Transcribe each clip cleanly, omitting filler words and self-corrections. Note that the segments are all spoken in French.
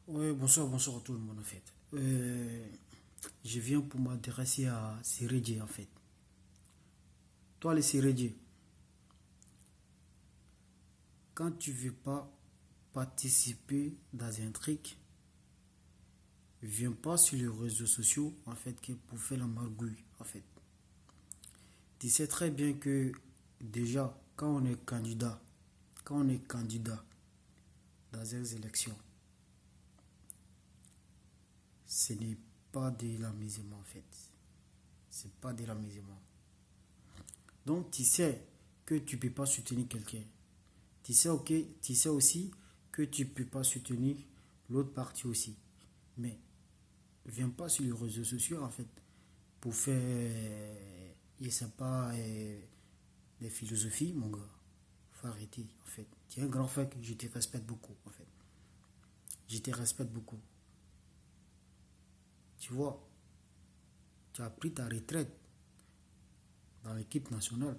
Oui, bonsoir à tout le monde en fait. Je viens pour m'intéresser à Sérédier en fait. Toi, les Sérédier, quand tu veux pas participer dans un truc, viens pas sur les réseaux sociaux en fait pour faire la margouille en fait. Tu sais très bien que déjà, quand on est candidat dans les élections, ce n'est pas de l'amusement en fait. C'est pas de l'amusement. Donc tu sais que tu peux pas soutenir quelqu'un. Tu sais, ok, tu sais aussi que tu ne peux pas soutenir l'autre partie aussi. Mais viens pas sur les réseaux sociaux en fait pour faire, je sais pas, des philosophies, mon gars. Faut arrêter en fait. Tu es un grand frère que je te respecte beaucoup en fait. Je te respecte beaucoup. Tu vois, tu as pris ta retraite dans l'équipe nationale.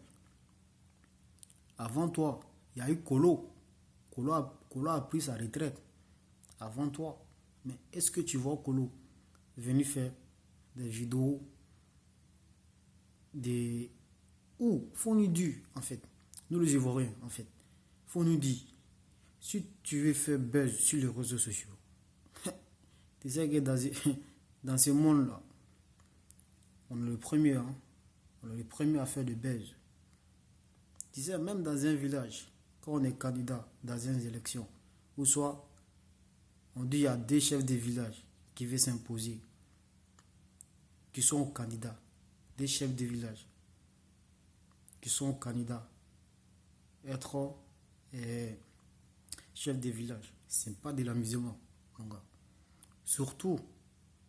Avant toi, il y a eu Kolo. Kolo a pris sa retraite avant toi. Mais est-ce que tu vois Kolo venir faire des vidéos, des... Ou faut nous dire, en fait, nous les Ivoiriens, en fait, faut nous dire, si tu veux faire buzz sur les réseaux sociaux, tu sais que dans ce monde-là, on est le premier, hein, on est le premier à faire de buzz. Tu sais, même dans un village, quand on est candidat dans une élection, ou soit on dit il y a des chefs de village qui veulent s'imposer, qui sont candidats, des chefs de village qui sont candidats, être euh, chef de village, c'est pas de l'amusement, mon gars. Surtout,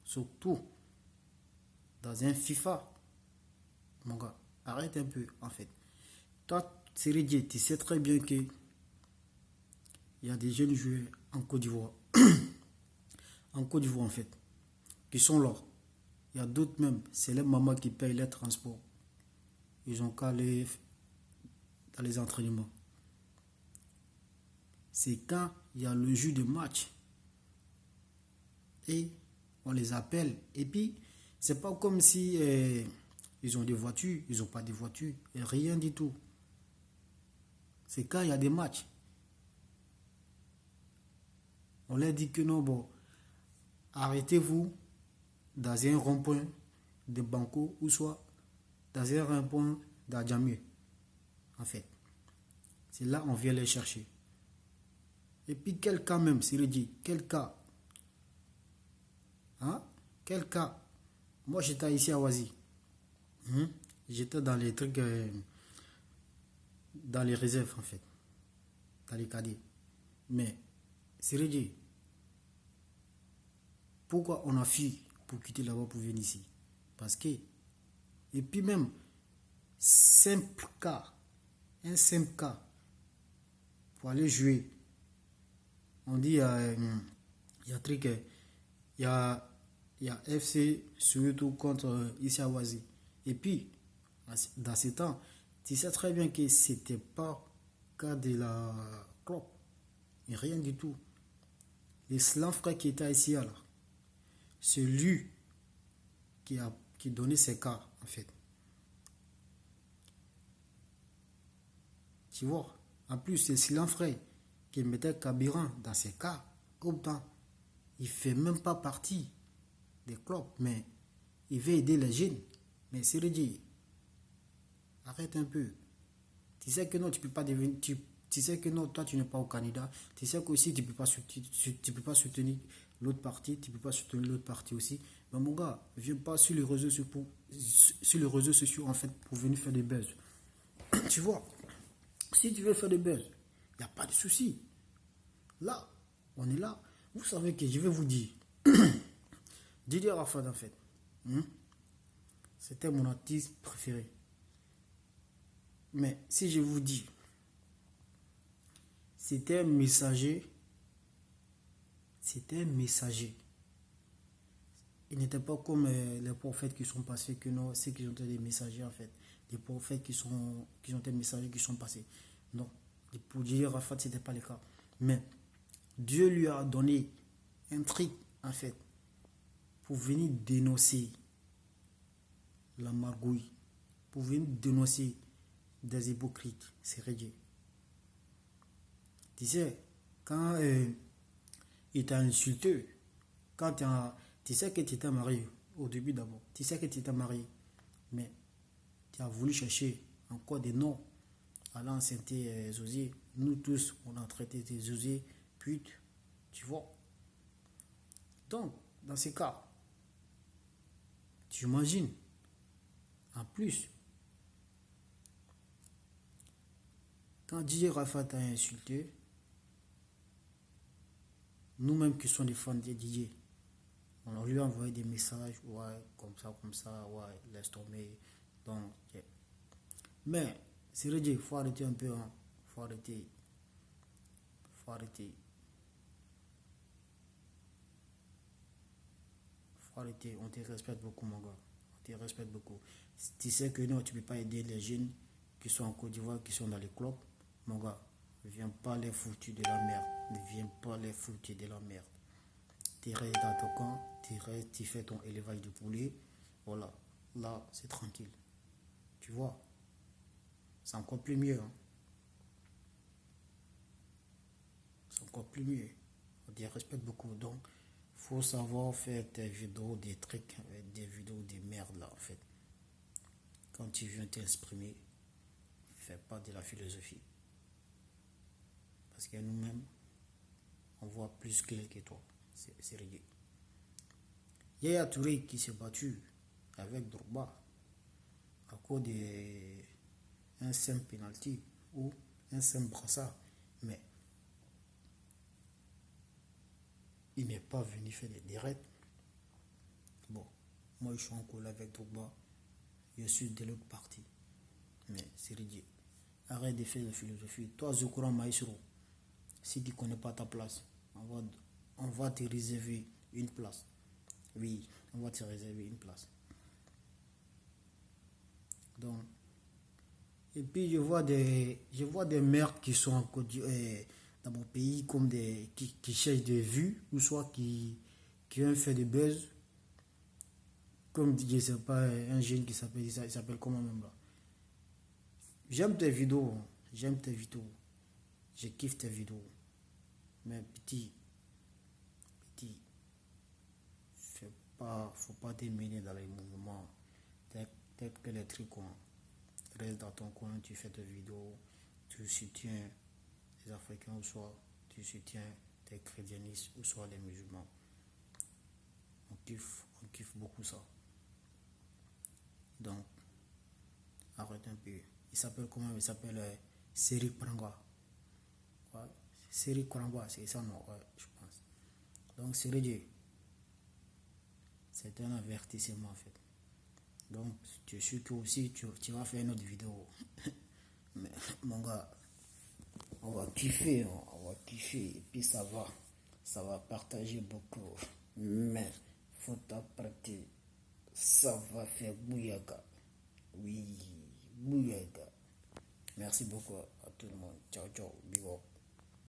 surtout dans un FIFA, mon gars. Arrête un peu, en fait. Toi, Sérédier, tu sais très bien que il y a des jeunes joueurs en Côte d'Ivoire, en Côte d'Ivoire en fait, qui sont là. Il y a d'autres même, c'est les mamans qui payent les transports. Ils ont qu'à aller dans les entraînements. C'est quand il y a le jeu de match et on les appelle. Et puis, c'est pas comme si ils ont des voitures, ils n'ont pas de voitures, et rien du tout. C'est quand il y a des matchs. On leur dit que non, bon, arrêtez-vous dans un rond-point de Banco ou soit dans un rond-point d'Adjamé. En fait, c'est là on vient les chercher. Et puis, quel cas même, c'est dit, quel cas, hein? Quel cas? Moi, j'étais ici à Oasis. Hein? J'étais dans les trucs, dans les réserves, en fait, dans les cadets. Mais, c'est dit, pourquoi on a fui pour quitter là-bas pour venir ici? Parce que, et puis même, simple cas, un simple cas, pour aller jouer, on dit, il y a truc, il y a FC surtout contre ici à Oasis. Et puis, dans ce temps, tu sais très bien que c'était pas cas de la clope. Et rien du tout. L'islam frère qui était ici là, c'est lui qui donnait ces cas en fait. Tu vois, en plus c'est l'islam frère qui mettait Kabiran dans ces cas. Autant, il fait même pas partie des clubs, mais il veut aider les jeunes. Mais c'est dit, arrête un peu. Tu sais que non, tu peux pas devenir. Tu sais que non, toi tu n'es pas au Canada. Tu sais qu'aussi tu peux pas tu peux pas soutenir l'autre partie, tu peux pas soutenir l'autre partie aussi. Mais mon gars, viens pas sur les réseaux sociaux sur les réseaux sociaux en fait pour venir faire des buzz. Tu vois, si tu veux faire des buzz, il n'y a pas de souci. Là, on est là. Vous savez que je vais vous dire, Didier Arafat en fait, hein, c'était mon artiste préféré. Mais si je vous dis, c'était un messager, c'était un messager. Il n'était pas comme les prophètes qui sont passés, que non, c'est qu'ils ont été des messagers en fait. Des prophètes qui ont été messagers qui sont passés. Non, pour dire Arafat, ce n'était pas le cas. Mais Dieu lui a donné un truc, en fait, pour venir dénoncer la magouille, pour venir dénoncer des hypocrites, c'est réglé. Tu sais, quand il t'a insulté, quand tu sais que tu étais marié, au début d'abord, tu sais que tu étais marié, mais tu as voulu chercher encore des noms à l'ancienneté Zosier. Nous tous, on a traité des Zosier, pute, tu vois. Donc, dans ces cas, tu imagines, en plus, quand DJ Rafa t'a insulté, nous-mêmes qui sommes des fans de DJ, on lui a envoyé des messages, ouais, comme ça, ouais, laisse tomber. Donc, yeah. Mais, c'est vrai, il faut arrêter un peu, hein. Faut arrêter. Faut arrêter. Faut arrêter. On te respecte beaucoup, mon gars. On te respecte beaucoup. Tu sais que non, tu ne peux pas aider les jeunes qui sont en Côte d'Ivoire, qui sont dans les clubs. Mon gars, ne viens pas les foutre de la merde. Ne viens pas les foutre de la merde. Tu restes dans ton camp, tu restes, tu fais ton élevage de poulet. Voilà. Là, c'est tranquille. Tu vois, c'est encore plus mieux. Hein. C'est encore plus mieux. On te respecte beaucoup. Donc, faut savoir faire tes vidéos, des trucs, des vidéos de merde là, en fait. Quand tu viens t'exprimer, fais pas de la philosophie. Parce que nous-mêmes, on voit plus clair que toi. C'est réglé. Yaya Touré qui s'est battu avec Drogba à cause d'un simple penalty ou un simple brassard. Mais il n'est pas venu faire des directs. Bon, moi je suis en col avec Drogba. Je suis de l'autre partie. Mais c'est ridicule. Arrête de faire de philosophie. Toi, Zokouran Maïsro, si tu ne connais pas ta place, on va te réserver une place. Oui, on va te réserver une place. Donc, et puis je vois des maires qui sont dans mon pays comme qui cherchent des vues, ou soit qui ont fait des buzz. Comme je sais pas, un jeune qui il s'appelle comment même là. J'aime tes vidéos, je kiffe tes vidéos. Mais faut pas t'éminer dans les mouvements. Dès que les trucs reste dans ton coin, tu fais tes vidéos, tu soutiens les Africains ou soit tu soutiens tes chrétianistes ou soit les musulmans. On kiffe beaucoup ça. Donc, arrête un peu. Il s'appelle comment? Il s'appelle Seri Prangwa. Ouais. Seri Prangwa, c'est ça, non? Ouais, je pense. Donc, Seri, c'est un avertissement en fait. Donc, je suis que aussi, tu vas faire une autre vidéo. Mais, mon gars, on va kiffer, et puis ça va partager beaucoup. Mais, faut t'apprêter, ça va faire bouillaga. Oui, bouillaga. Merci beaucoup à tout le monde. Ciao, ciao, big up.